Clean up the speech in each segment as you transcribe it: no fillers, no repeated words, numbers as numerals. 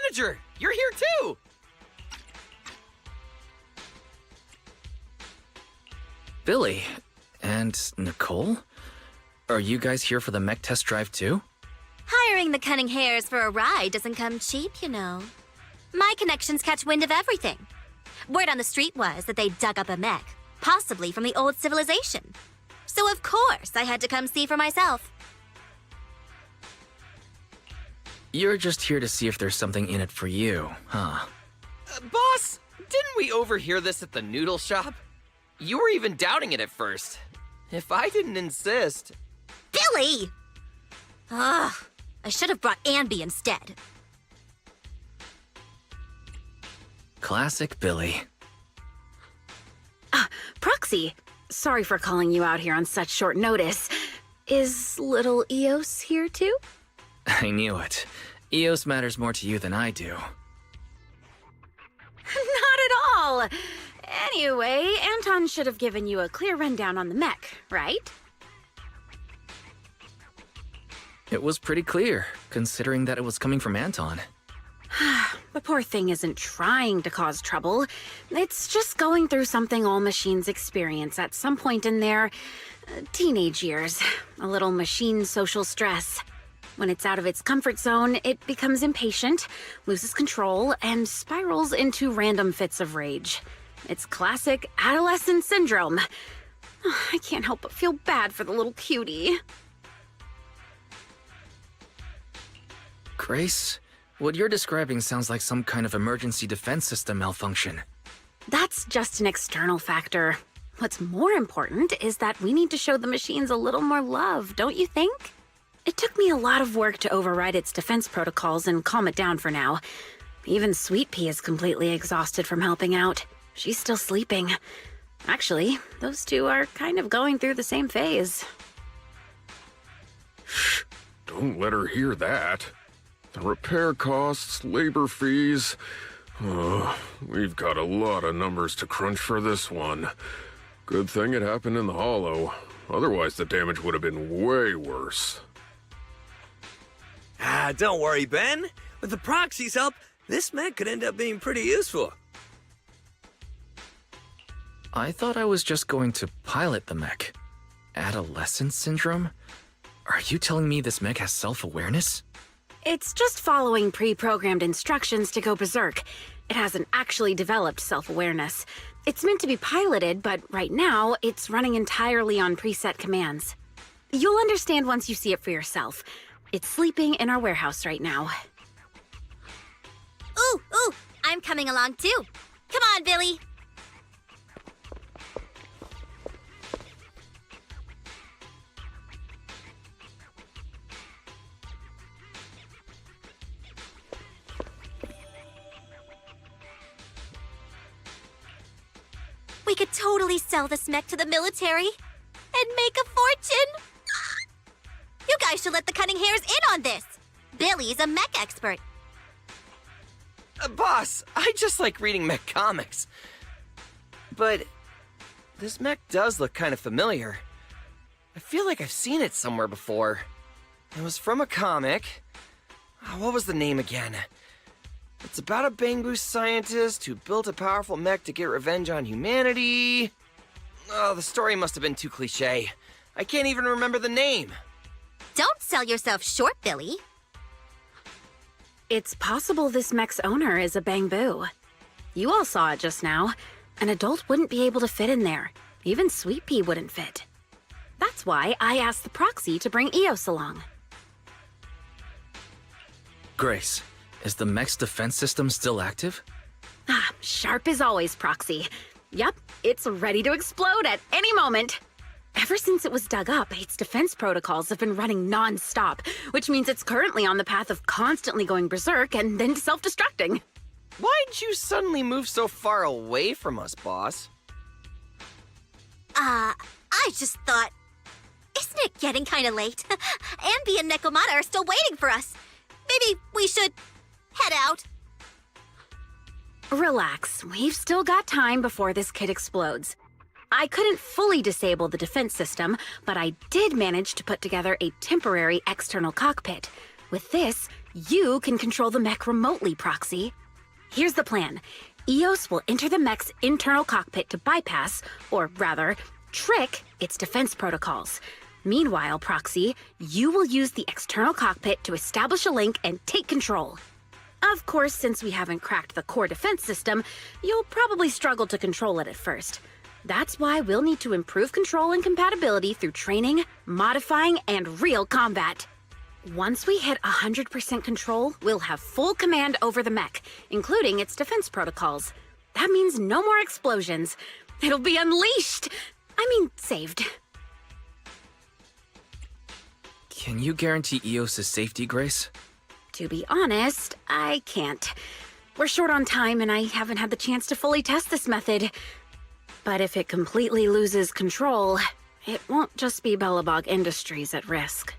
manager! You're here too! Billy and Nicole? Are you guys here for the mech test drive too? Hiring the cunning hares for a ride doesn't come cheap, you know. My connections catch wind of everything. Word on the street was that they dug up a mech, possibly from the old civilization. So of course I had to come see for myself. You're just here to see if there's something in it for you, huh? Boss, didn't we overhear this at the noodle shop? You were even doubting it at first. If I didn't insist... Billy! Ugh, I should have brought Anby instead. Classic Billy. Proxy, sorry for calling you out here on such short notice. Is little Eos here too? I knew it. Eos matters more to you than I do. Not at all! Anyway, Anton should have given you a clear rundown on the mech, right? It was pretty clear, considering that it was coming from Anton. The poor thing isn't trying to cause trouble. It's just going through something all machines experience at some point in their teenage years. A little machine social stress. When it's out of its comfort zone, it becomes impatient, loses control, and spirals into random fits of rage. It's classic adolescent syndrome. I can't help but feel bad for the little cutie. Grace, what you're describing sounds like some kind of emergency defense system malfunction. That's just an external factor. What's more important is that we need to show the machines a little more love, don't you think? It took me a lot of work to override its defense protocols and calm it down for now. Even Sweet Pea is completely exhausted from helping out. She's still sleeping. Actually, those two are kind of going through the same phase. Shh, don't let her hear that. The repair costs, labor fees... we've got a lot of numbers to crunch for this one. Good thing it happened in the hollow. Otherwise, the damage would have been way worse. Don't worry, Ben. With the proxy's help, this mech could end up being pretty useful. I thought I was just going to pilot the mech. Adolescent syndrome? Are you telling me this mech has self-awareness? It's just following pre-programmed instructions to go berserk. It hasn't actually developed self-awareness. It's meant to be piloted, but right now, it's running entirely on preset commands. You'll understand once you see it for yourself. It's sleeping in our warehouse right now. Ooh, I'm coming along too. Come on, Billy. We could totally sell this mech to the military and make a fortune. You guys should let the cunning hares in on this. Billy's a mech expert. Boss, I just like reading mech comics. But this mech does look kind of familiar. I feel like I've seen it somewhere before. It was from a comic. What was the name again? It's about a Bangboo scientist who built a powerful mech to get revenge on humanity. Oh, the story must have been too cliché. I can't even remember the name. Don't sell yourself short, Billy. It's possible this mech's owner is a Bangboo. You all saw it just now. An adult wouldn't be able to fit in there. Even Sweet Pea wouldn't fit. That's why I asked the proxy to bring Eos along. Grace, is the mech's defense system still active? Sharp as always, Proxy. Yep, it's ready to explode at any moment. Ever since it was dug up, its defense protocols have been running non-stop, which means it's currently on the path of constantly going berserk and then self-destructing. Why'd you suddenly move so far away from us, boss? I just thought... Isn't it getting kinda late? Anby and Nekomata are still waiting for us. Maybe we should head out. Relax, we've still got time before this kid explodes. I couldn't fully disable the defense system, but I did manage to put together a temporary external cockpit. With this, You can control the mech remotely, Proxy. Here's the plan. Eos will enter the mech's internal cockpit to bypass, or rather, trick its defense protocols. Meanwhile, Proxy, you will use the external cockpit to establish a link and take control. Of course, since we haven't cracked the core defense system, you'll probably struggle to control it at first. That's why we'll need to improve control and compatibility through training, modifying, and real combat. Once we hit 100% control, we'll have full command over the mech, including its defense protocols. That means no more explosions. It'll be unleashed! Saved. Can you guarantee Eos' safety, Grace? To be honest, I can't. We're short on time and I haven't had the chance to fully test this method. But if it completely loses control, it won't just be Bellabog Industries at risk.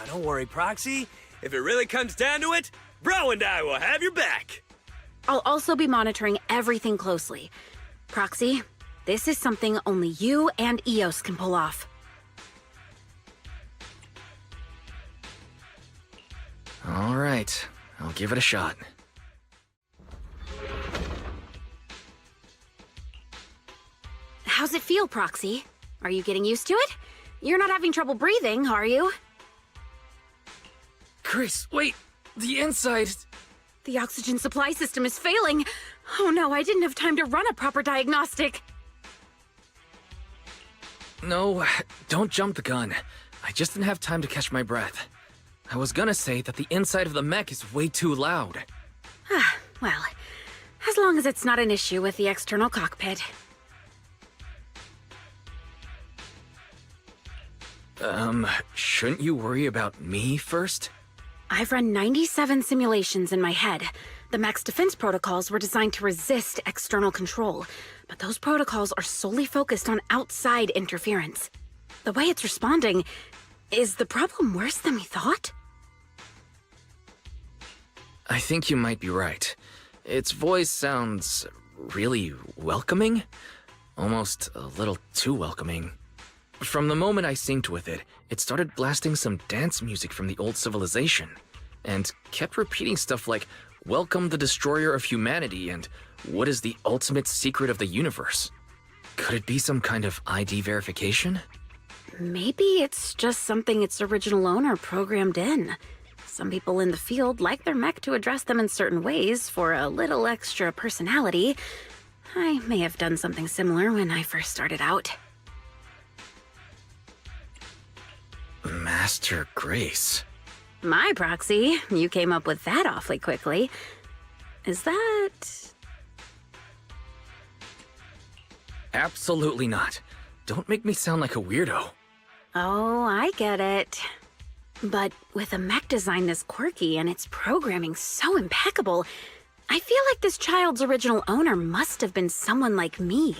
Don't worry, Proxy. If it really comes down to it, Bro and I will have your back. I'll also be monitoring everything closely. Proxy, this is something only you and Eos can pull off. All right, I'll give it a shot. How's it feel, Proxy? Are you getting used to it? You're not having trouble breathing, are you? Grace, wait! The inside... The oxygen supply system is failing. Oh no, I didn't have time to run a proper diagnostic. No, don't jump the gun. I just didn't have time to catch my breath. I was gonna say that the inside of the mech is way too loud. Well, as long as it's not an issue with the external cockpit. Shouldn't you worry about me first? I've run 97 simulations in my head. The mech's defense protocols were designed to resist external control, but those protocols are solely focused on outside interference. The way it's responding, is the problem worse than we thought? I think you might be right. Its voice sounds really welcoming? Almost a little too welcoming. From the moment I synced with it, it started blasting some dance music from the old civilization, and kept repeating stuff like, "Welcome the destroyer of humanity," and "What is the ultimate secret of the universe?" Could it be some kind of ID verification? Maybe it's just something its original owner programmed in. Some people in the field like their mech to address them in certain ways for a little extra personality. I may have done something similar when I first started out. Master Grace. My Proxy, you came up with that awfully quickly. Is that... Absolutely not. Don't make me sound like a weirdo. Oh, I get it. But with a mech design this quirky and its programming so impeccable, I feel like this child's original owner must have been someone like me.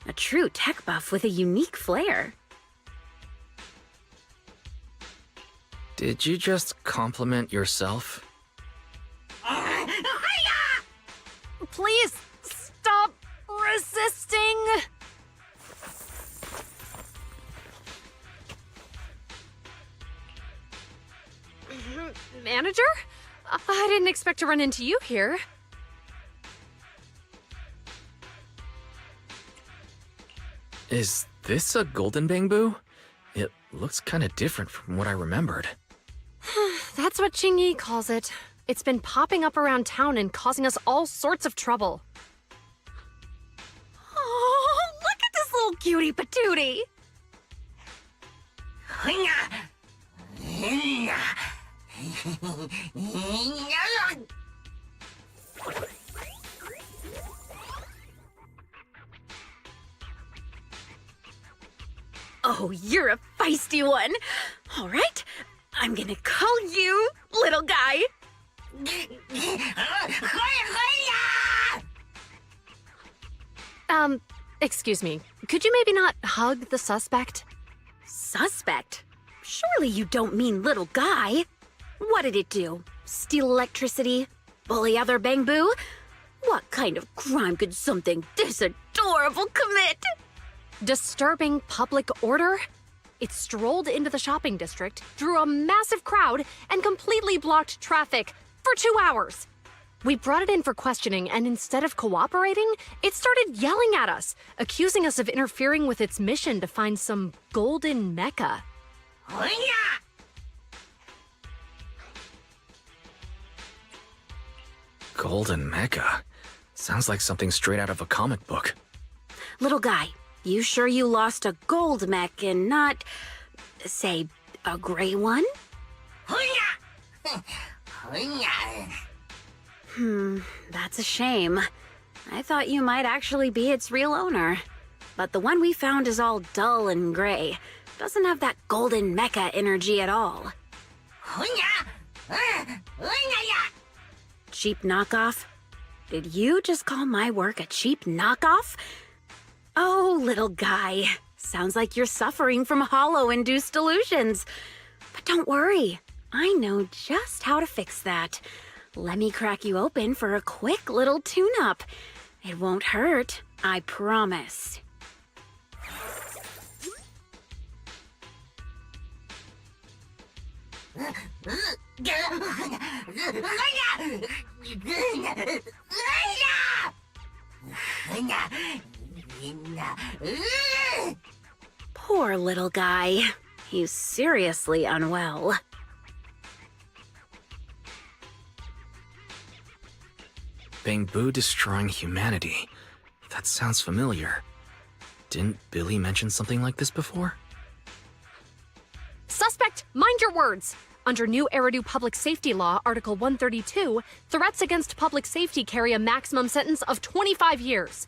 A true tech buff with a unique flair. Did you just compliment yourself? Please stop resisting. Manager? I didn't expect to run into you here. Is this a golden Bangboo? It looks kind of different from what I remembered. That's what Chingy calls it. It's been popping up around town and causing us all sorts of trouble. Oh, look at this little cutie patootie! Oh, you're a feisty one. All right, I'm gonna call you little guy. Excuse me. Could you maybe not hug the suspect? Suspect? Surely you don't mean little guy. What did it do? Steal electricity? Bully other Bangboo? What kind of crime could something this adorable commit? Disturbing public order? It strolled into the shopping district, drew a massive crowd, and completely blocked traffic for 2 hours. We brought it in for questioning, and instead of cooperating, it started yelling at us, accusing us of interfering with its mission to find some golden mecha. Golden mecha? Sounds like something straight out of a comic book. Little guy, you sure you lost a gold mech and not, say, a gray one? That's a shame. I thought you might actually be its real owner. But the one we found is all dull and gray. Doesn't have that golden mecha energy at all. Cheap knockoff? Did you just call my work a cheap knockoff? Oh, little guy. Sounds like you're suffering from hollow-induced delusions. But don't worry. I know just how to fix that. Let me crack you open for a quick little tune-up. It won't hurt, I promise. Poor little guy. He's seriously unwell. Bangboo destroying humanity. That sounds familiar. Didn't Billy mention something like this before? Suspect, mind your words! Under new Eridu Public Safety Law, Article 132, threats against public safety carry a maximum sentence of 25 years.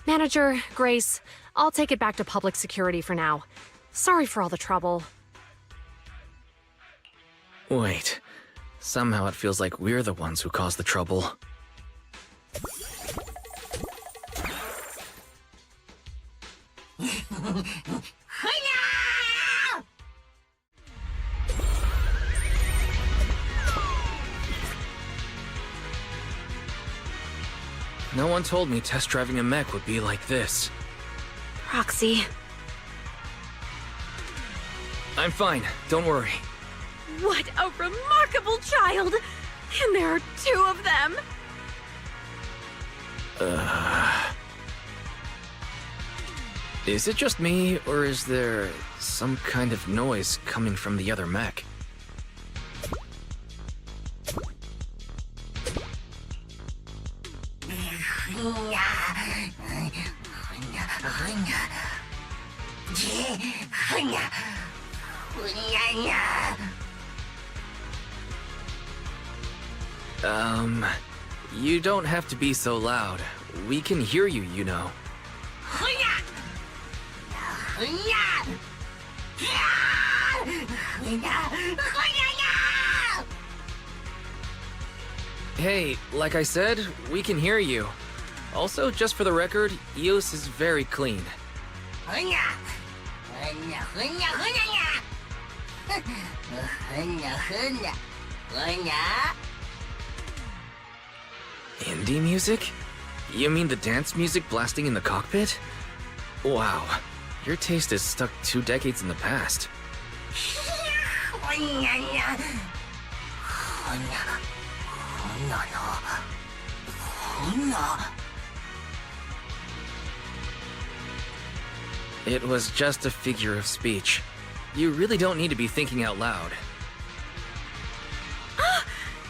Manager, Grace, I'll take it back to public security for now. Sorry for all the trouble. Wait. Somehow it feels like we're the ones who caused the trouble. No one told me test driving a mech would be like this. Roxy. I'm fine, don't worry. What a remarkable child! And there are 2 of them! Is it just me, or is there some kind of noise coming from the other mech? You don't have to be so loud. We can hear you, you know. Hey, like I said, we can hear you. Also, just for the record, Eos is very clean. Indie music? You mean the dance music blasting in the cockpit? Wow, your taste is stuck 2 decades in the past. It was just a figure of speech. You really don't need to be thinking out loud.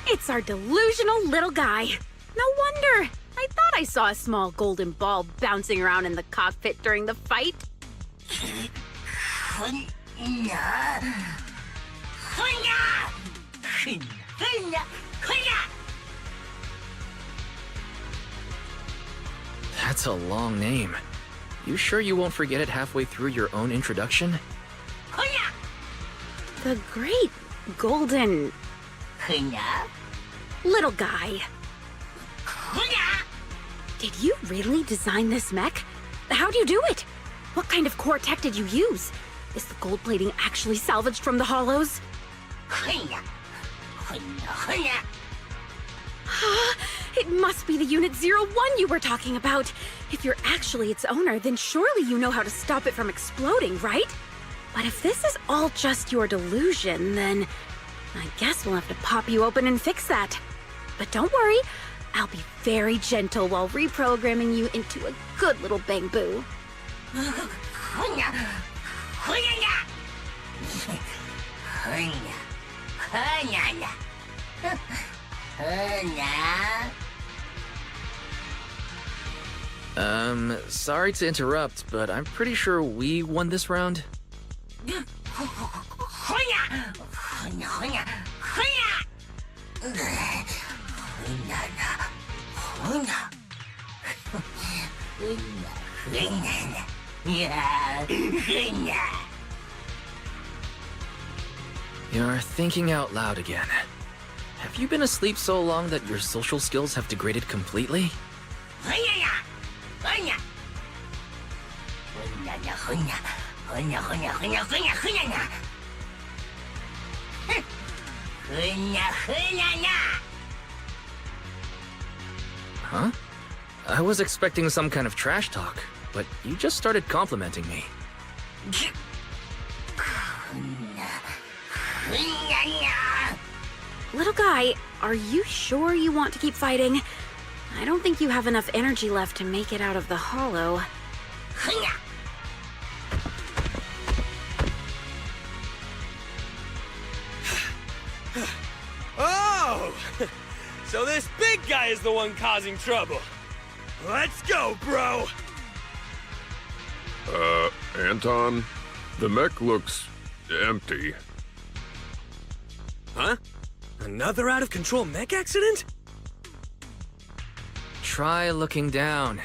It's our delusional little guy. No wonder. I thought I saw a small golden ball bouncing around in the cockpit during the fight. That's a long name. You sure you won't forget it halfway through your own introduction? The great golden... little guy. Did you really design this mech? How'd you do it? What kind of core tech did you use? Is the gold plating actually salvaged from the hollows? It must be the Unit 01 you were talking about. If you're actually its owner, then surely you know how to stop it from exploding, right? But if this is all just your delusion, then I guess we'll have to pop you open and fix that. But don't worry, I'll be very gentle while reprogramming you into a good little Bangboo. Sorry to interrupt, but I'm pretty sure we won this round. You're thinking out loud again. Have you been asleep so long that your social skills have degraded completely? Huh? I was expecting some kind of trash talk, but you just started complimenting me. Little guy, are you sure you want to keep fighting? I don't think you have enough energy left to make it out of the hollow. Oh! So this big guy is the one causing trouble. Let's go, bro! Anton, the mech looks empty. Huh? Another out-of-control mech accident? Try looking down.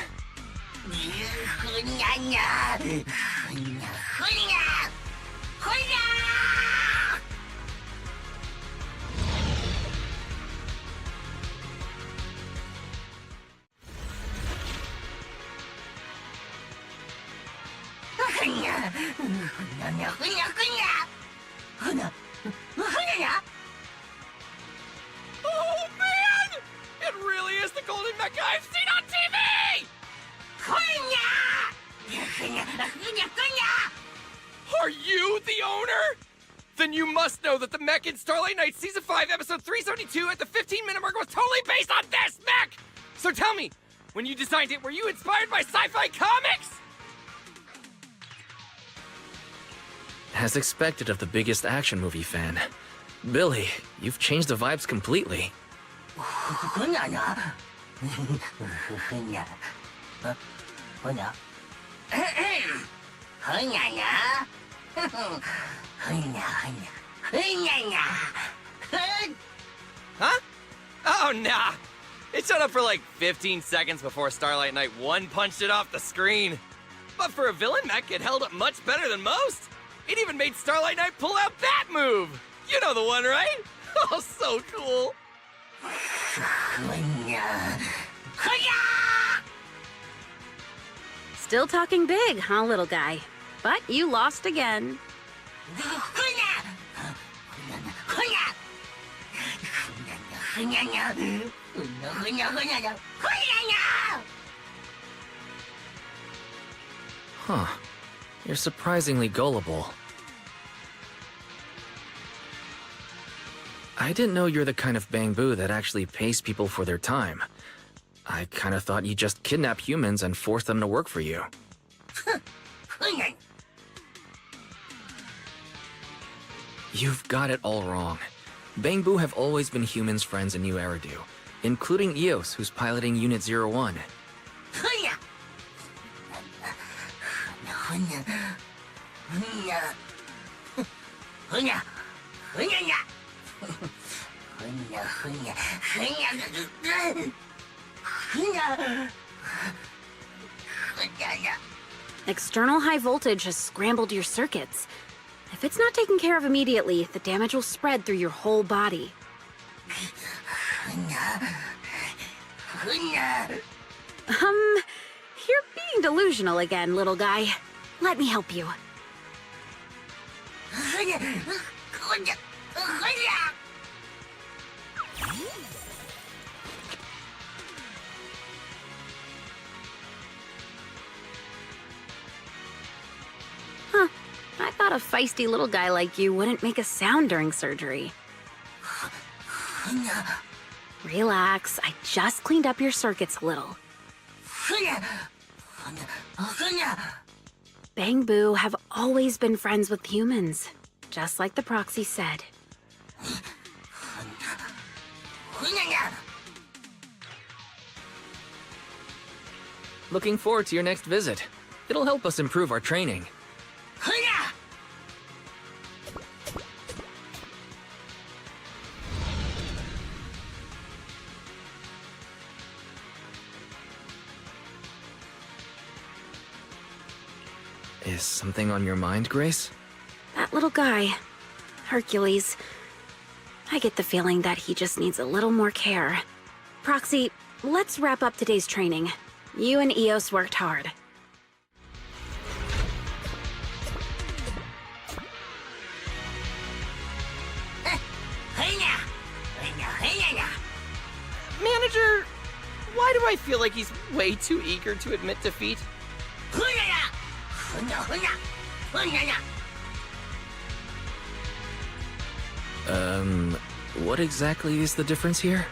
Oh man! It really is the golden mecha I've seen on TV! Are you the owner? Then you must know that the mech in Starlight Night Season 5, Episode 372 at the 15-minute mark was totally based on this mech! So tell me, when you designed it, were you inspired by sci-fi comics? As expected of the biggest action movie fan. Billy, you've changed the vibes completely. Huh? Oh, nah. It showed up for like 15 seconds before Starlight Knight 1 punched it off the screen. But for a villain mech, it held up much better than most. It even made Starlight Knight pull out that move. You know the one, right? Oh, so cool. Still talking big, huh, little guy? But you lost again. Huh. You're surprisingly gullible. I didn't know you're the kind of Bangboo that actually pays people for their time. I kinda thought you just kidnap humans and force them to work for you. You've got it all wrong. Bangboo have always been humans' friends in New Eridu, including Eos, who's piloting Unit 01. External high voltage has scrambled your circuits. If it's not taken care of immediately, the damage will spread through your whole body. You're being delusional again, little guy. Let me help you. Huh. I thought thought a feisty little guy like you wouldn't make a sound during surgery. Relax, I just cleaned up your circuits a little. Bangboo have always been friends with humans, just like the proxy said. Looking forward to your next visit. It'll help us improve our training. Is something on your mind, Grace? That little guy, Hercules. I get the feeling that he just needs a little more care. Proxy, let's wrap up today's training. You and Eos worked hard. Manager, why do I feel like he's way too eager to admit defeat? What exactly is the difference here?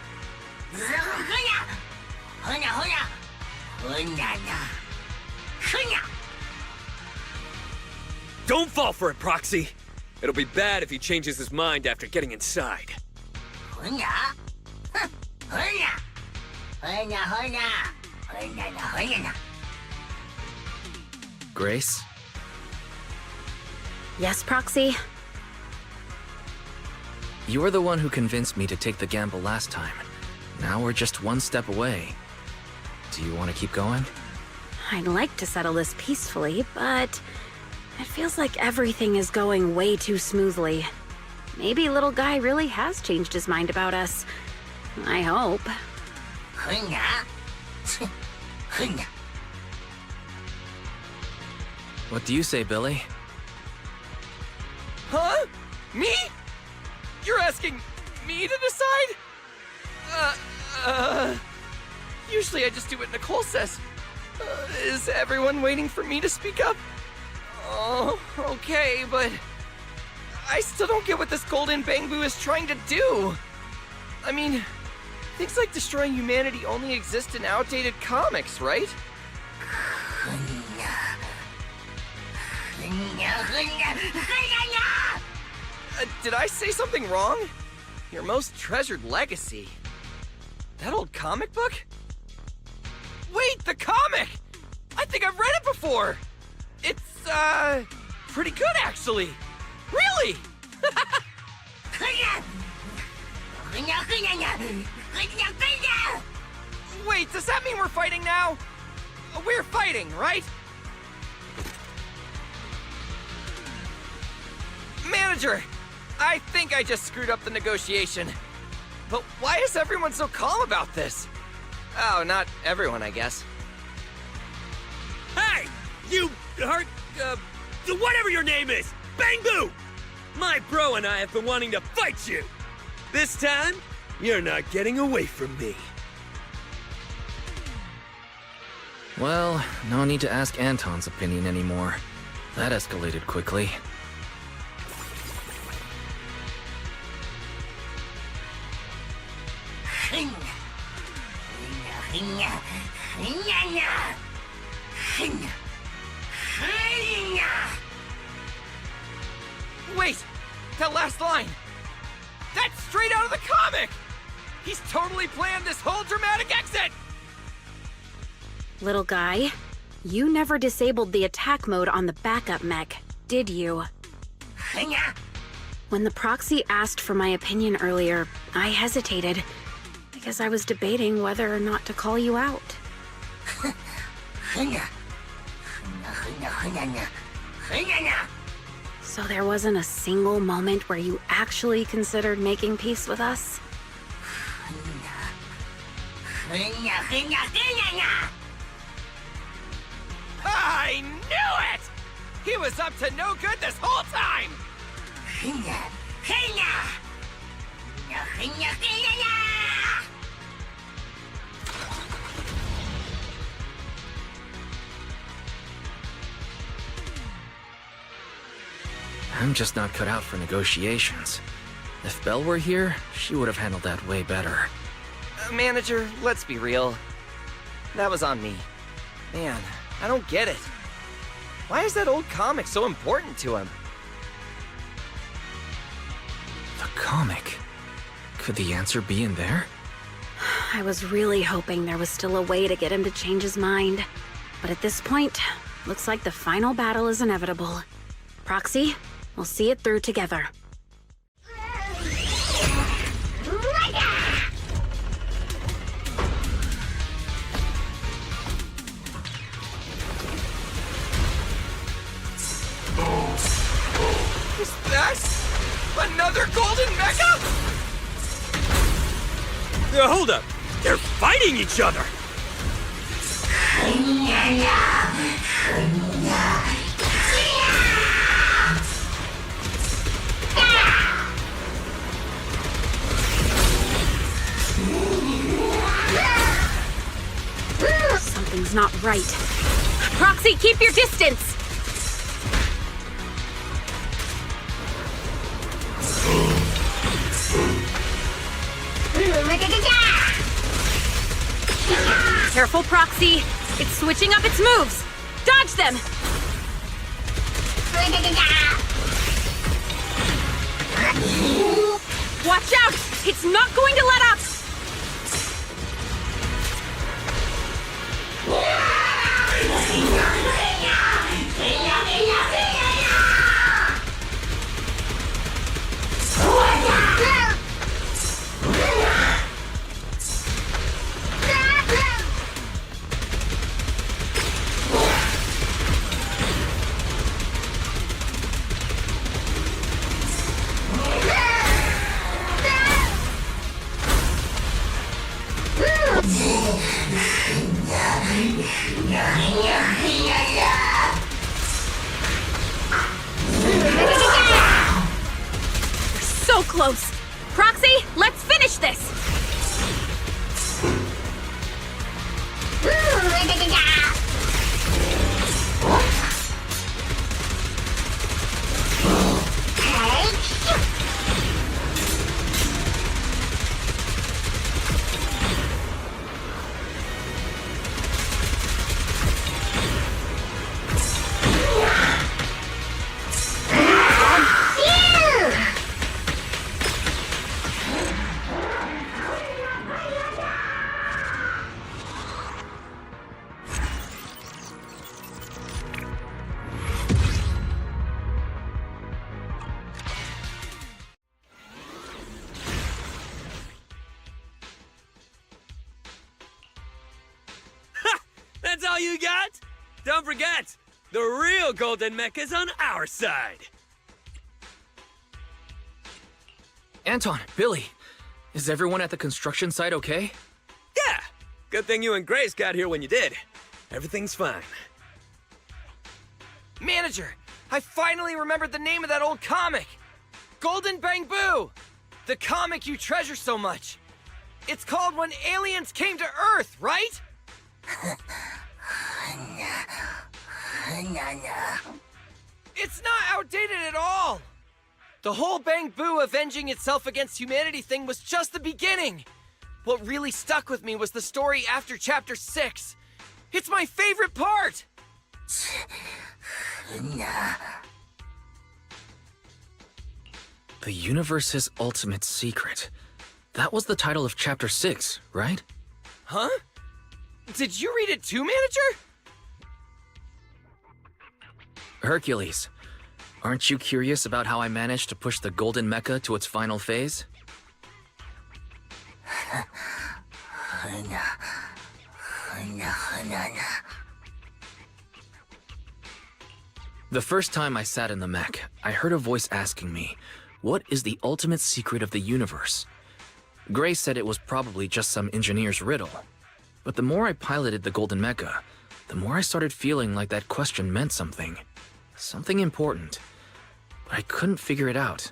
Don't fall for it, Proxy. It'll be bad if he changes his mind after getting inside. Grace? Yes, Proxy? You were the one who convinced me to take the gamble last time. Now we're just one step away. Do you want to keep going? I'd like to settle this peacefully, but it feels like everything is going way too smoothly. Maybe little guy really has changed his mind about us. I hope. What do you say, Billy? Huh? Me? You're asking me to decide? Usually I just do what Nicole says. Is everyone waiting for me to speak up? Oh, okay, but I still don't get what this golden Bangboo is trying to do. I mean, things like destroying humanity only exist in outdated comics, right? Did I say something wrong? Your most treasured legacy. That old comic book? Wait, the comic! I think I've read it before! It's, pretty good, actually! Really! Wait, does that mean we're fighting now? We're fighting, right? Manager, I think I just screwed up the negotiation. But why is everyone so calm about this? Oh, not everyone, I guess. Hey! You whatever your name is! Bangboo! My bro and I have been wanting to fight you! This time, you're not getting away from me. Well, no need to ask Anton's opinion anymore. That escalated quickly. Wait! That last line! That's straight out of the comic! He's totally planned this whole dramatic exit! Little guy, you never disabled the attack mode on the backup mech, did you? When the proxy asked for my opinion earlier, I hesitated because I was debating whether or not to call you out. So there wasn't a single moment where you actually considered making peace with us? I knew it! He was up to no good this whole time! I'm just not cut out for negotiations. If Belle were here, she would have handled that way better. Manager, let's be real. That was on me. Man, I don't get it. Why is that old comic so important to him? The comic? Could the answer be in there? I was really hoping there was still a way to get him to change his mind. But at this point, looks like the final battle is inevitable. Proxy, we'll see it through together. Is that another golden mecha? Hold up! They're fighting each other! Something's not right. Proxy, keep your distance! Careful, Proxy. It's switching up its moves. Dodge them! Watch out! It's not going to let up! So close! Proxy, let's finish this! That's all you got? Don't forget, the real golden mecha's on our side. Anton, Billy, is everyone at the construction site okay? Yeah! Good thing you and Grace got here when you did. Everything's fine. Manager, I finally remembered the name of that old comic. Golden Bangboo! The comic you treasure so much. It's called When Aliens Came to Earth, right? It's not outdated at all. The whole Bangboo avenging itself against humanity thing was just the beginning. What really stuck with me was the story after Chapter 6. It's my favorite part! The Universe's Ultimate Secret. That was the title of Chapter 6, right? Huh? Did you read it too, Manager? Hercules, aren't you curious about how I managed to push the Golden Mecha to its final phase? The first time I sat in the mech, I heard a voice asking me, what is the ultimate secret of the universe? Grace said it was probably just some engineer's riddle. But the more I piloted the Golden Mecha, the more I started feeling like that question meant something. Something important. But I couldn't figure it out.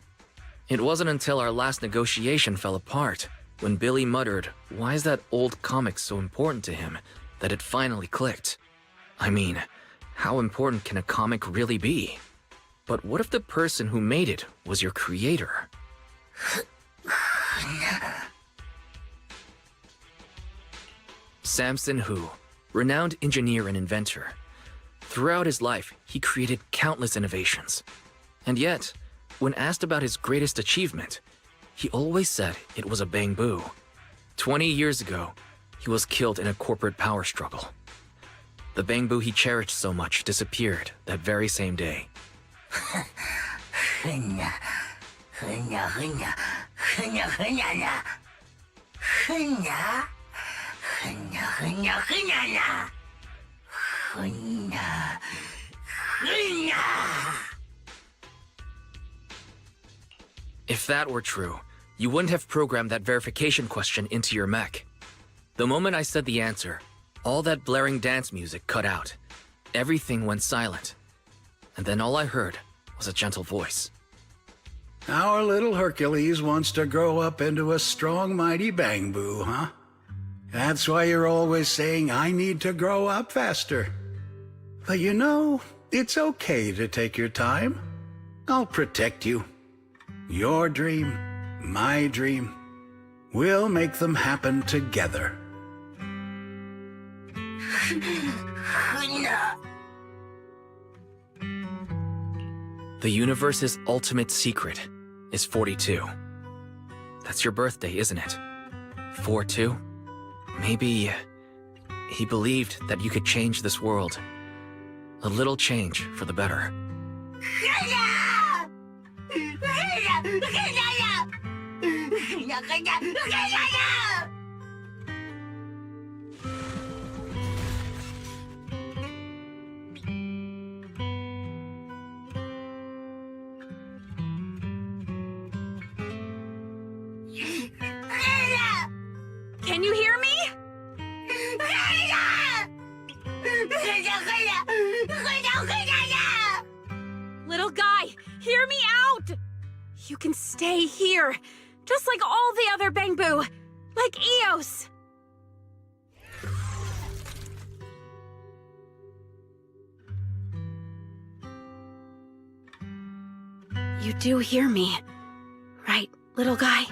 It wasn't until our last negotiation fell apart, when Billy muttered, "Why is that old comic so important to him?" that it finally clicked. I mean, how important can a comic really be? But what if the person who made it was your creator? Samson Hu, renowned engineer and inventor. Throughout his life, he created countless innovations. And yet, when asked about his greatest achievement, he always said it was a Bangboo. 20 years ago, he was killed in a corporate power struggle. The Bangboo he cherished so much disappeared that very same day. If that were true, you wouldn't have programmed that verification question into your mech. The moment I said the answer, all that blaring dance music cut out. Everything went silent. And then all I heard was a gentle voice. Our little Hercules wants to grow up into a strong, mighty Bangboo, huh? That's why you're always saying, I need to grow up faster. But you know, it's okay to take your time. I'll protect you. Your dream, my dream. We'll make them happen together. The universe's ultimate secret is 42. That's your birthday, isn't it? 4-2? Maybe he believed that you could change this world. A little change for the better. Can you hear me? Little guy, hear me out! You can stay here, just like all the other Bangboo, like Eos. You do hear me, right, little guy?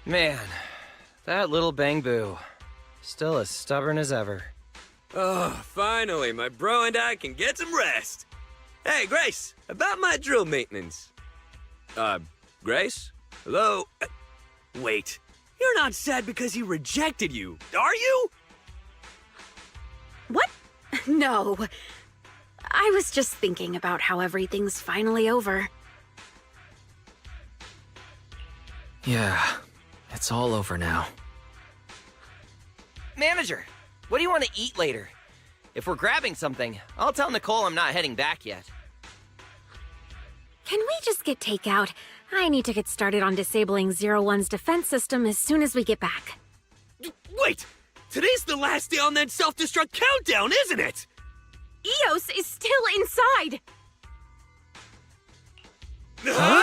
Man, that little Bangboo. Still as stubborn as ever. Oh, finally, my bro and I can get some rest. Hey, Grace, about my drill maintenance. Grace? Hello? Wait, you're not sad because he rejected you, are you? What? No. I was just thinking about how everything's finally over. Yeah, it's all over now. Manager, what do you want to eat later? If we're grabbing something, I'll tell Nicole I'm not heading back yet. Can we just get takeout? I need to get started on disabling 01's defense system as soon as we get back. Wait! Today's the last day on that self-destruct countdown, isn't it? Eos is still inside! Huh?